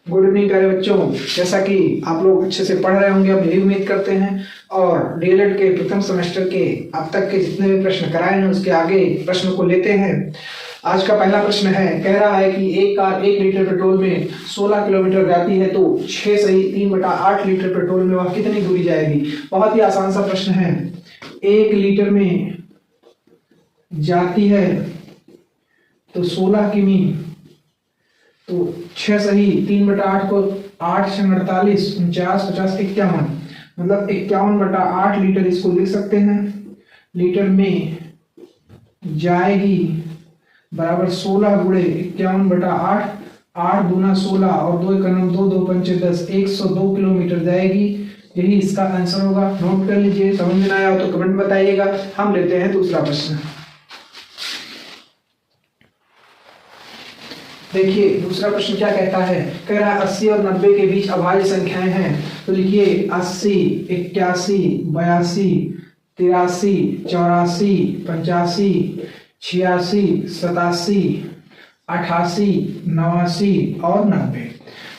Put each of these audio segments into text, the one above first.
Good evening प्यारे बच्चों। जैसा कि आप लोग अच्छे से पढ़ रहे होंगे, हम यही उम्मीद करते हैं। और डीएलएड के प्रथम सेमेस्टर के अब तक के जितने भी प्रश्न कराए हैं उसके आगे प्रश्न को लेते हैं। आज का पहला प्रश्न है, कह रहा है कि एक कार 1 लीटर पेट्रोल में 16 किलोमीटर जाती है तो 6 सही 3/8 लीटर पेट्रोल में वह कितनी दूरी जाएगी। बहुत ही आसान सा प्रश्न है। 1 लीटर में जाती है तो 16 किमी, तो 6 सही 3/8 को 8 6 48 49 50 51, मतलब 51/8 लीटर इसको लिख सकते हैं। लीटर में जाएगी बराबर 16 गुणे 51/8, 8 दूना 16 और 2 का 9, 2 2 पंचे 10, 102 किलोमीटर जाएगी। यही इसका आंसर होगा। नोट कर लीजिए। समझ में आया हो तो कमेंट बताइएगा। हम लेते हैं दूसरा प्रश्न। देखिए दूसरा प्रश्न क्या कहता है। कह रहा है 80 और 90 के बीच अभाज्य संख्याएं हैं, तो लिखिए 80, 81, 82, 83, 84, 85, 86, 87, 88, 89 और 90।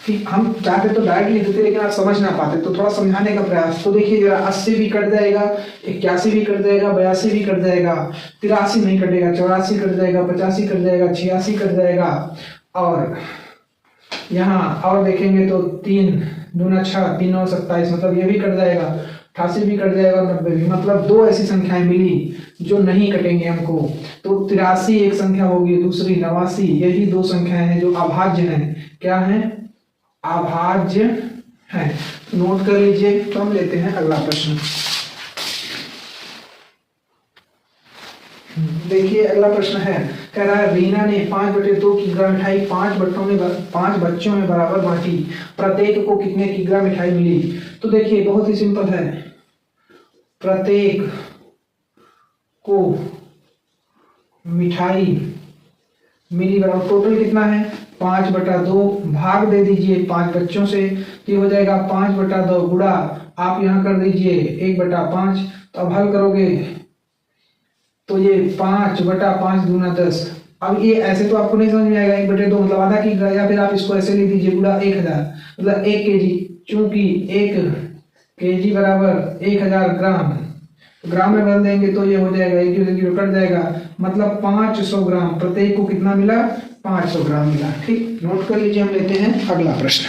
ठीक, हम चाहते तो डायरेक्ट लिख देते लेकिन आप समझ ना पाते, तो थोड़ा समझाने का प्रयास। तो देखिए जरा 80 भी कट जाएगा, 81 भी कट जाएगा, 82 भी कट जाएगा, 83 नहीं कटेगा, 84 कट जाएगा, 85 कट जाएगा, 86 कट जाएगा। और यहाँ और देखेंगे तो 3 दूना 6, 3 और 27, मतलब ये भी कट जाएगा, 88 भी कट जाएगा, 90 भी। मतलब 2 ऐसी संख्याएं मिली जो नहीं कटेंगे हमको। तो 83 एक संख्या होगी, दूसरी 89। यही 2 संख्याएं हैं जो अभाज्य हैं। क्या है? अभाज्य है। तो नोट कर लीजिए। तो हम लेते हैं अगला प्रश्न। देखिए अगला प्रश्न है, कह रहा है रीना ने 5/2 किग्रा मिठाई 5 बच्चों में बराबर बांटी, प्रत्येक को कितने किग्रा मिठाई मिली। तो देखिए बहुत ही सिंपल है। प्रत्येक को मिठाई मिली बराबर टोटल कितना है 5/2, भाग दे दीजिए 5 बच्चों से, ये हो जाएगा 5/2 गुणा आप यहाँ कर दीजिए 1/5। तो अब हल करोगे तो ये 5/5 दूना 10। अब ये ऐसे तो आपको नहीं समझ में आएगा, 1/2 मतलब आधा किग्रा, या फिर आप इसको ऐसे लिख दीजिए गुणा 1000, मतलब 1 केजी। चूंकि 1 केजी बराबर 1000 ग्राम, ग्राम में बदल देंगे तो ये हो जाएगा 1 कट जाएगा, मतलब 500 ग्राम। प्रत्येक को कितना मिला? 500 ग्राम मिला। ठीक, नोट कर लीजिए। हम लेते हैं अगला प्रश्न।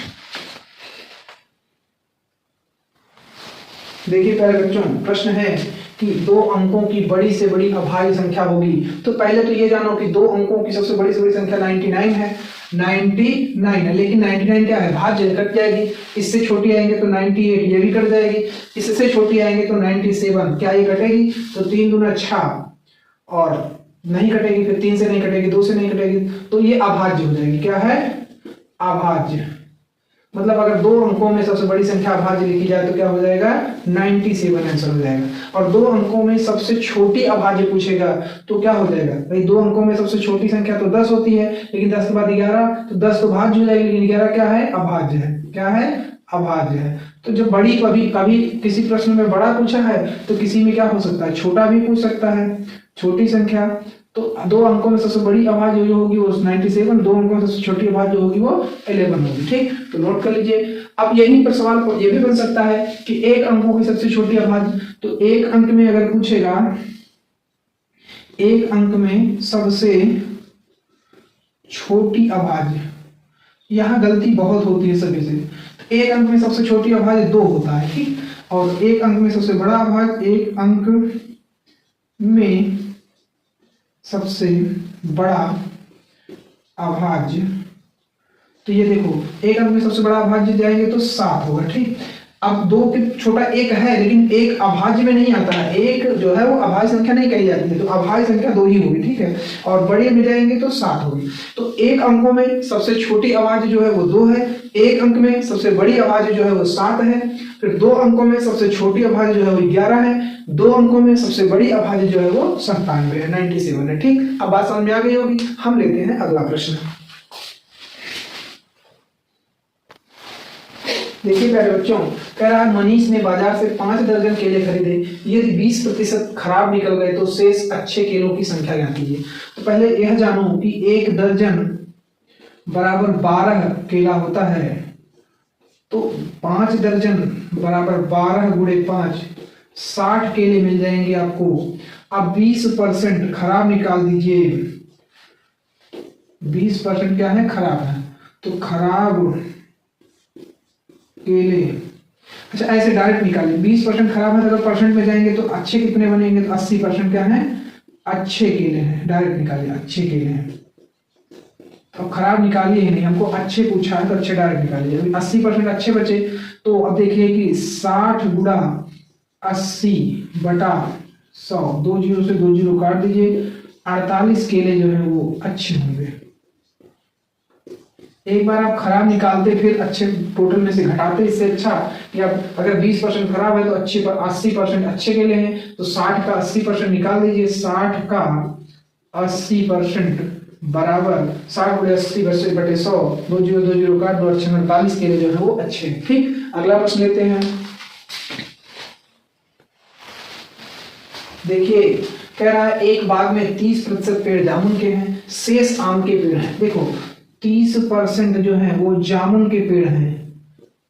देखिए प्यारे बच्चों, प्रश्न है कि 2 अंकों की बड़ी से बड़ी अभाज्य संख्या होगी। तो पहले तो ये जानो कि 2 अंकों की सबसे बड़ी से बड़ी संख्या 99 है। 99 है, लेकिन 99 क्या है? भाज्य, कट जाएगी। इससे छोटी आएंगे तो 98, ये भी कट जाएगी। इससे छोटी आएंगे तो 97, क्या ये कटेगी? तो 3 दूना 6 और नहीं कटेगी, फिर 3 से नहीं कटेगी, 2 से नहीं कटेगी, तो ये अभाज्य हो जाएगी। क्या है? अभाज्य। मतलब अगर 2 अंकों में सबसे बड़ी संख्या अभाज्य लिखी जाए तो क्या हो जाएगा? 97 आंसर हो जाएगा। और 2 अंकों में सबसे छोटी अभाज्य पूछेगा तो क्या हो जाएगा? भाई 2 अंकों में सबसे छोटी संख्या तो 10 होती है, लेकिन 10 के बाद 11, तो 10 तो भाज्य हो जाएगी, लेकिन 11 क्या है? अभाज्य है। क्या है? अभाज्य है। तो जब बड़ी कभी किसी प्रश्न में बड़ा पूछा है तो किसी में क्या हो सकता है? छोटा भी पूछ सकता है, छोटी संख्या। तो 2 अंकों में सबसे बड़ी अभाज्य जो होगी वो 97, 2 अंकों में सबसे छोटी अभाज्य जो होगी वो 11 होगी। ठीक, तो नोट कर लीजिए। अब यहीं पर सवाल ये भी बन सकता है कि 1 अंकों की सबसे छोटी अभाज्य, तो 1 अंक में अगर पूछेगा 1 अंक में सबसे छोटी अभाज्य, यहाँ गलती बहुत होती है सभी से। तो 1 अंक में सबसे छोटी अभाज्य 2 होता है। ठीक, और 1 अंक में सबसे बड़ा अभाज्य, 1 अंक में सबसे बड़ा अभाज्य, तो ये देखो 1 अंक में सबसे बड़ा अभाज्य जाएंगे तो 7 होगा। ठीक, अब 2 के छोटा 1 है, लेकिन 1 अभाज्य में नहीं आता है। 1 जो है वो अभाज्य संख्या नहीं कही जाती है, तो अभाज्य संख्या 2 ही होगी। ठीक है, और बड़े में जाएंगे तो 7 होगी। तो 1 अंकों में सबसे छोटी अभाज्य जो है वो 2 है, 1 अंक में सबसे बड़ी अभाज्य जो है वो 7 है, फिर 2 अंकों में सबसे छोटी अभाज्य जो है वो 11 है, 2 अंकों में सबसे बड़ी अभाज्य जो है वो 97 है, 97 है। ठीक, अब बात समझ में आ गई होगी। हम लेते हैं अगला प्रश्न। देखिए प्यारे बच्चों, कह रहा है मनीष ने बाजार से 5 दर्जन केले खरीदे, यदि 20% खराब निकल गए तो शेष अच्छे केलों की संख्या ज्ञात कीजिए। तो पहले यह जानो कि 1 दर्जन बराबर 12 केला होता है, तो 5 दर्जन बराबर 12 गुणे 5, 60 केले मिल जाएंगे आपको। अब 20% खराब निकाल दीजिए, 20% क्या है, खराब है, तो खराब केले, अच्छा ऐसे डायरेक्ट निकालें, 20% खराब है तो अगर परसेंट में जाएंगे तो अच्छे कितने बनेंगे, तो 80% क्या है, अच्छे केले हैं, डायरेक्ट निकालिए अच्छे केले हैं। तो खराब निकालिए ही नहीं, हमको अच्छे पूछा है तो अच्छे डायरेक्ट निकालिए। अभी 80% अच्छे बचे, तो अब देखिए कि 60 गुणा 80 बटा 100, 2 जीरो से 2 जीरो काट दीजिए, 48 केले जो है वो अच्छे होंगे। एक बार आप खराब निकालते फिर अच्छे टोटल में से घटाते, इससे अच्छा कि आप अगर 20% खराब है तो अच्छे पर 80% अच्छे केले हैं, तो 60 का 80% निकाल दीजिए, 60 का 80% बराबर 60 गुणे 80 बटे 100, 2 जीरो काट दो, 48 केले जो है वो अच्छे हैं। ठीक, अगला प्रश्न लेते हैं। देखिए कह रहा है एक बाग में 30% पेड़ जामुन के हैं, शेष आम के पेड़ हैं। देखो 30% जो है वो जामुन के पेड़ हैं,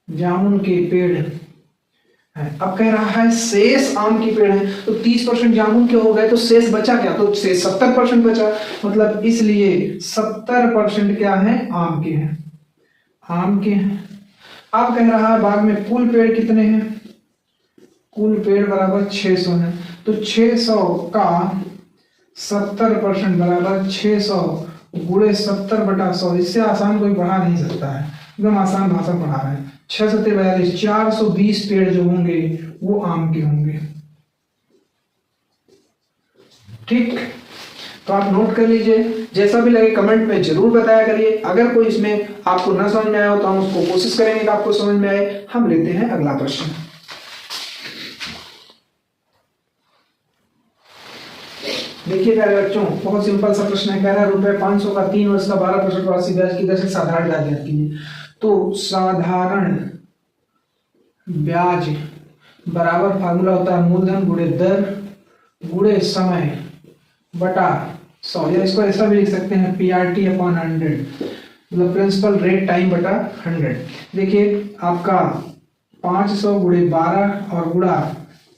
जामुन के पेड़ हैं। अब कह रहा है शेष आम के पेड़ हैं, तो 30% जामुन के हो गए तो शेष बचा क्या, तो शेष 70% बचा, मतलब इसलिए 70% क्या है, आम के हैं, आम के हैं। अब कह रहा है बाग में कुल पेड़ कितने हैं, कुल पेड़ बराबर 600 है, तो 600 का 70% बराबर 600 गुणे 70 बटा 100। इससे आसान कोई पढ़ा नहीं सकता है, एकदम आसान भाषा पढ़ा रहे हैं। 6 सत्ते 42, 420 पेड़ जो होंगे वो आम के होंगे। ठीक, तो आप नोट कर लीजिए, जैसा भी लगे कमेंट में जरूर बताया करिए। अगर कोई इसमें आपको न समझ में आया हो तो हम उसको कोशिश करेंगे कि आपको समझ में आए। हम लेते हैं अगला प्रश्न। देखिए प्यारे बच्चों, बहुत सिंपल सा प्रश्न है। कह रहा है ₹500 का 3 वर्ष का 12% वार्षिक ब्याज की दर से साधारण ब्याज ज्ञात कीजिए। तो साधारण ब्याज बराबर फार्मूला होता है मूलधन गुणे दर गुणे समय बटा 100, या इसको ऐसा भी लिख सकते हैं PRT अपॉन 100, मतलब प्रिंसिपल रेट टाइम बटा 100। देखिए आपका 500 गुणे 12 और गुणा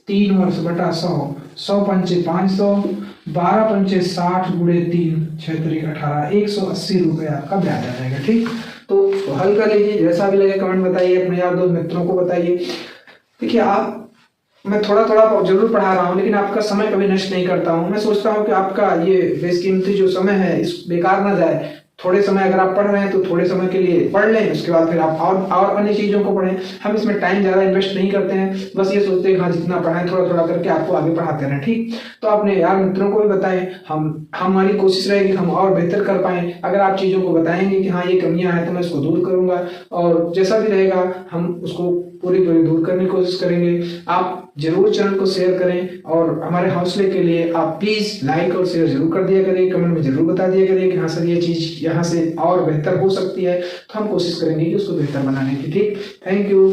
3 वर्ष बटा 100, 100 पंचे 500, 12 पंचे 60 गुणे 3, 6 3 18, 180 रुपये आपका ब्याज आ जाएगा। ठीक, तो उसको हल कर लीजिए, जैसा भी लगे कमेंट बताइए, अपने यार दोस्त मित्रों को बताइए। देखिए मैं थोड़ा थोड़ा जरूर पढ़ा रहा हूँ, लेकिन आपका समय कभी नष्ट नहीं करता हूँ। मैं सोचता हूँ कि आपका ये बेशकीमती जो समय है इस बेकार ना जाए। थोड़े समय अगर आप पढ़ रहे हैं तो थोड़े समय के लिए पढ़ लें, उसके बाद फिर आप और अन्य चीजों को पढ़ें। हम इसमें टाइम ज्यादा इन्वेस्ट नहीं करते हैं, बस ये सोचते हैं हाँ जितना पढ़ाएं थोड़ा थोड़ा करके आपको आगे पढ़ाते रहें। ठीक, तो अपने यार मित्रों को भी बताएं, हमारी कोशिश रहेगी हम और बेहतर कर पाएं। अगर आप चीजों को बताएंगे कि हाँ ये कमियां हैं तो मैं इसको दूर करूंगा, और जैसा भी रहेगा हम उसको पूरी दूर करने की कोशिश करेंगे। आप जरूर चैनल को शेयर करें, और हमारे हौसले के लिए आप प्लीज लाइक और शेयर जरूर कर दिया करें। कमेंट में जरूर बता दिया करें कि हाँ सर ये चीज यहाँ से और बेहतर हो सकती है, तो हम कोशिश करेंगे कि उसको बेहतर बनाने की। ठीक, थैंक यू।